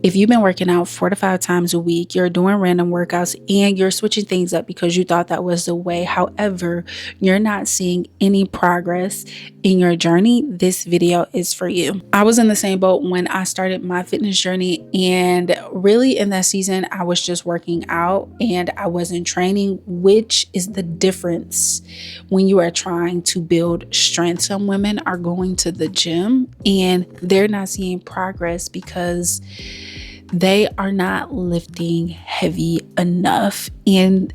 If you've been working out 4 to 5 times a week, you're doing random workouts and you're switching things up because you thought that was the way. However, you're not seeing any progress in your journey, this video is for you. I was in the same boat when I started my fitness journey, and really in that season, I was just working out and I wasn't training, which is the difference when you are trying to build strength. Some women are going to the gym and they're not seeing progress because they are not lifting heavy enough, and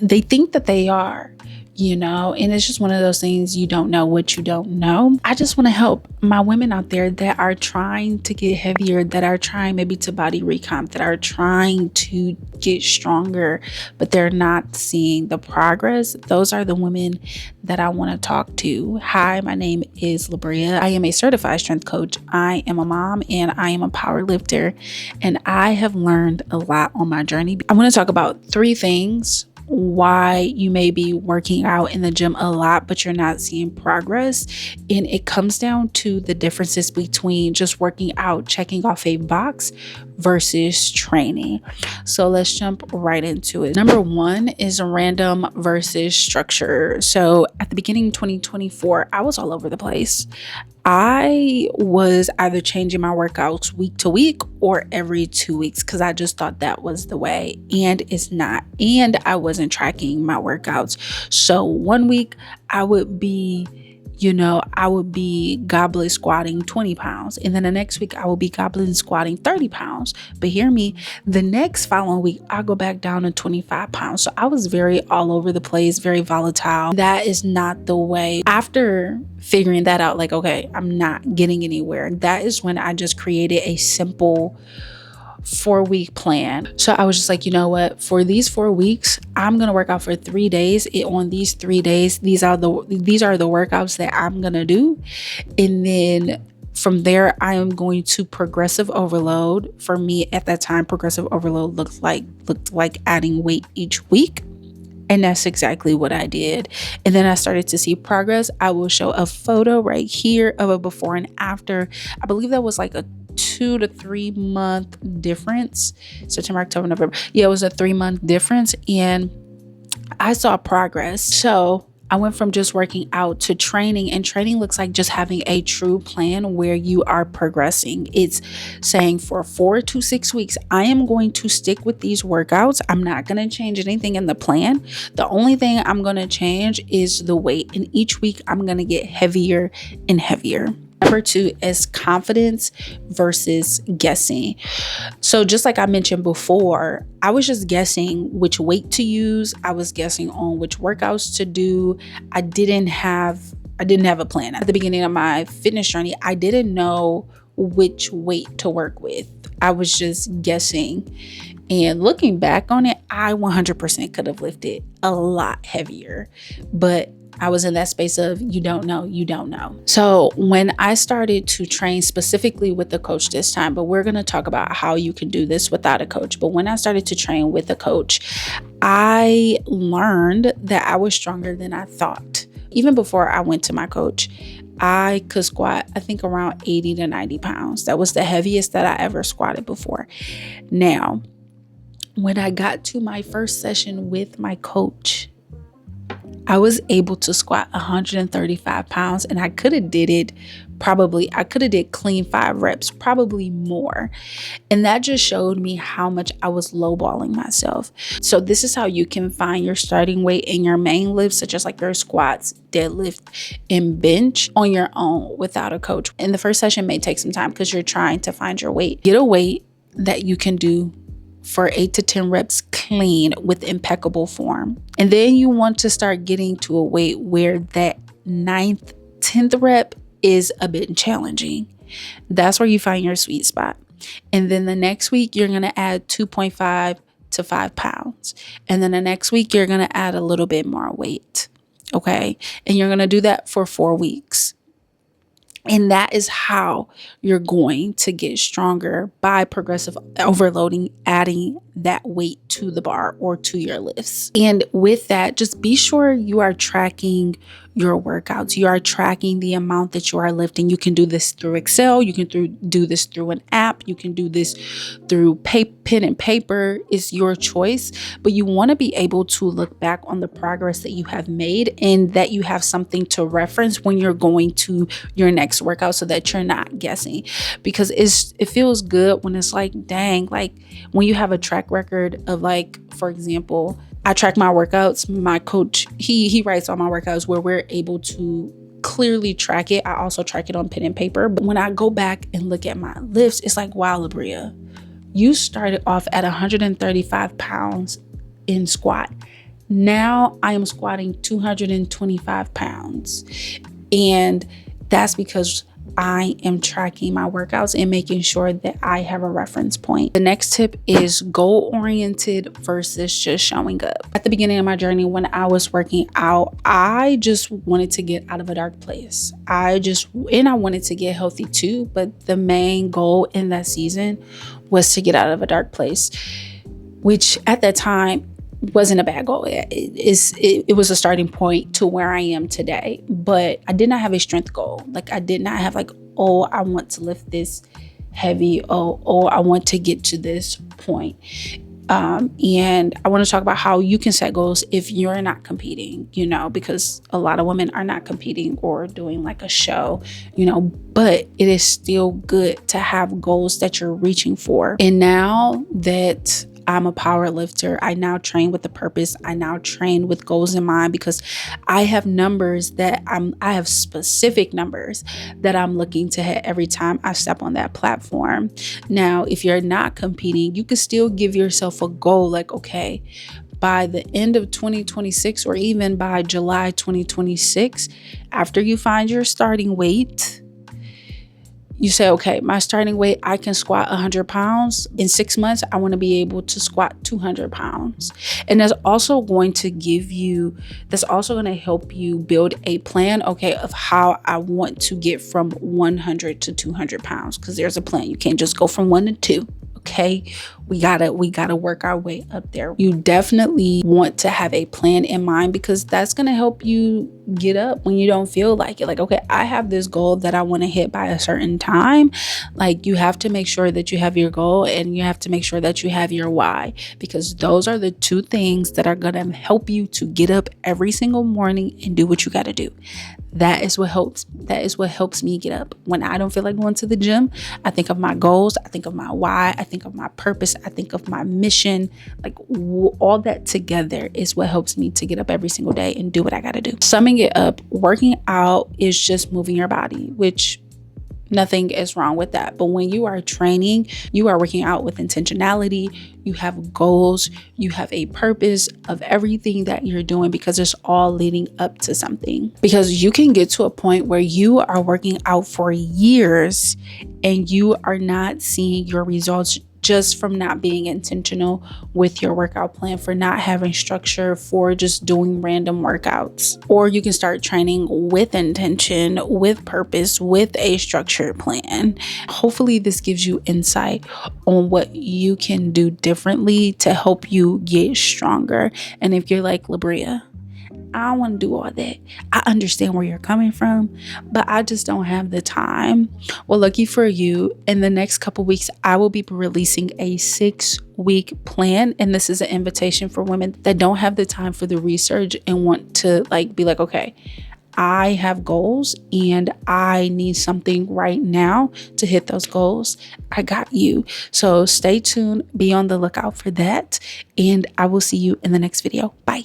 they think that they are, and it's just one of those things. You don't know what you don't know. I just want to help my women out there that are trying to get heavier, that are trying maybe to body recomp, that are trying to get stronger, but they're not seeing the progress. Those are the women that I want to talk to. Hi, my name is Labria. I am a certified strength coach. I am a mom and I am a power lifter, and I have learned a lot on my journey. I want to talk about 3 things why you may be working out in the gym a lot but you're not seeing progress, and it comes down to the differences between just working out, checking off a box, versus training. So let's jump right into it. Number 1 is random versus structure. So at the beginning of 2024, I was all over the place. I was either changing my workouts week to week or every 2 weeks because I just thought that was the way, and it's not. And I wasn't tracking my workouts. So one week I would be goblet squatting 20 pounds. And then the next week I will be goblet squatting 30 pounds. But hear me, the next following week, I'll go back down to 25 pounds. So I was very all over the place, very volatile. That is not the way. After figuring that out, like, okay, I'm not getting anywhere, that is when I just created a simple 4-week plan. So I was just like, you know what, for these 4 weeks, I'm going to work out for 3 days. On these 3 days, these are the workouts that I'm going to do. And then from there, I am going to progressive overload. For me at that time, progressive overload looked like adding weight each week. And that's exactly what I did. And then I started to see progress. I will show a photo right here of a before and after. I believe that was like a 2 to 3 month difference. September, October, November. Yeah, it was a 3-month difference. And I saw progress. So I went from just working out to training, and training looks like just having a true plan where you are progressing. It's saying for 4 to 6 weeks, I am going to stick with these workouts. I'm not going to change anything in the plan. The only thing I'm going to change is the weight, and each week I'm going to get heavier and heavier. Number 2 is confidence versus guessing. So just like I mentioned before, I was just guessing which weight to use. I was guessing on which workouts to do. I didn't have a plan. At the beginning of my fitness journey, I didn't know which weight to work with. I was just guessing. And looking back on it, I 100% could have lifted a lot heavier. But I was in that space of you don't know. So when I started to train specifically with the coach this time, but we're going to talk about how you can do this without a coach. But when I started to train with a coach, I learned that I was stronger than I thought. Even before I went to my coach, I could squat, I think, around 80 to 90 pounds. That was the heaviest that I ever squatted before. Now, when I got to my first session with my coach, I was able to squat 135 pounds, and I could have did clean 5 reps, probably more. And that just showed me how much I was lowballing myself. So this is how you can find your starting weight in your main lifts, such as like your squats, deadlift, and bench on your own without a coach. And the first session may take some time because you're trying to find your weight. Get a weight that you can do for 8 to 10 reps clean with impeccable form. And then you want to start getting to a weight where that 9th, 10th rep is a bit challenging. That's where you find your sweet spot. And then the next week, you're going to add 2.5 to 5 pounds. And then the next week, you're going to add a little bit more weight. Okay. And you're going to do that for 4 weeks. And that is how you're going to get stronger, by progressive overloading, adding that weight to the bar or to your lifts. And with that, just be sure you are tracking your workouts. You are tracking the amount that you are lifting. You can do this through Excel. You can do this through an app. You can do this through pen and paper. It's your choice. But you want to be able to look back on the progress that you have made and that you have something to reference when you're going to your next workout so that you're not guessing. Because it feels good when it's like, dang, like when you have a track record of, like, for example, I track my workouts. My coach, he writes all my workouts where we're able to clearly track it. I also track it on pen and paper. But when I go back and look at my lifts, it's like, wow, Labria, you started off at 135 pounds in squat. Now I am squatting 225 pounds. And that's because I am tracking my workouts and making sure that I have a reference point. The next tip is goal-oriented versus just showing up. At the beginning of my journey, when I was working out, I just wanted to get out of a dark place. I wanted to get healthy too, but the main goal in that season was to get out of a dark place, which at that time wasn't a bad goal. It was a starting point to where I am today, but I did not have a strength goal. Like, I did not have like, oh, I want to lift this heavy. Oh, I want to get to this point. And I want to talk about how you can set goals if you're not competing, because a lot of women are not competing or doing like a show, but it is still good to have goals that you're reaching for. And now that I'm a power lifter, I now train with a purpose. I now train with goals in mind because I have numbers I have specific numbers that I'm looking to hit every time I step on that platform. Now, if you're not competing, you can still give yourself a goal like, okay, by the end of 2026 or even by July 2026, after you find your starting weight, you say, okay, my starting weight, I can squat 100 pounds. In 6 months, I want to be able to squat 200 pounds. And that's also going to help you build a plan, okay, of how I want to get from 100 to 200 pounds. Because there's a plan. You can't just go from 1 to 2. Okay, we gotta work our way up there. You definitely want to have a plan in mind because that's gonna help you get up when you don't feel like it. Like, okay, I have this goal that I want to hit by a certain time. Like, you have to make sure that you have your goal and you have to make sure that you have your why, because those are the two things that are gonna help you to get up every single morning and do what you gotta do. That is what helps me get up. When I don't feel like going to the gym, I think of my goals, I think of my why, I think of my purpose, I think of my mission. Like, all that together is what helps me to get up every single day and do what I gotta do. Summing it up, working out is just moving your body, which nothing is wrong with that. But when you are training, you are working out with intentionality. You have goals. You have a purpose of everything that you're doing because it's all leading up to something. Because you can get to a point where you are working out for years and you are not seeing your results just from not being intentional with your workout plan, for not having structure, for just doing random workouts. Or you can start training with intention, with purpose, with a structured plan. Hopefully this gives you insight on what you can do differently to help you get stronger. And if you're like, Labria, I don't want to do all that. I understand where you're coming from, but I just don't have the time. Well, lucky for you, in the next couple weeks, I will be releasing a 6-week plan. And this is an invitation for women that don't have the time for the research and want to be like, okay, I have goals and I need something right now to hit those goals. I got you. So stay tuned, be on the lookout for that. And I will see you in the next video. Bye.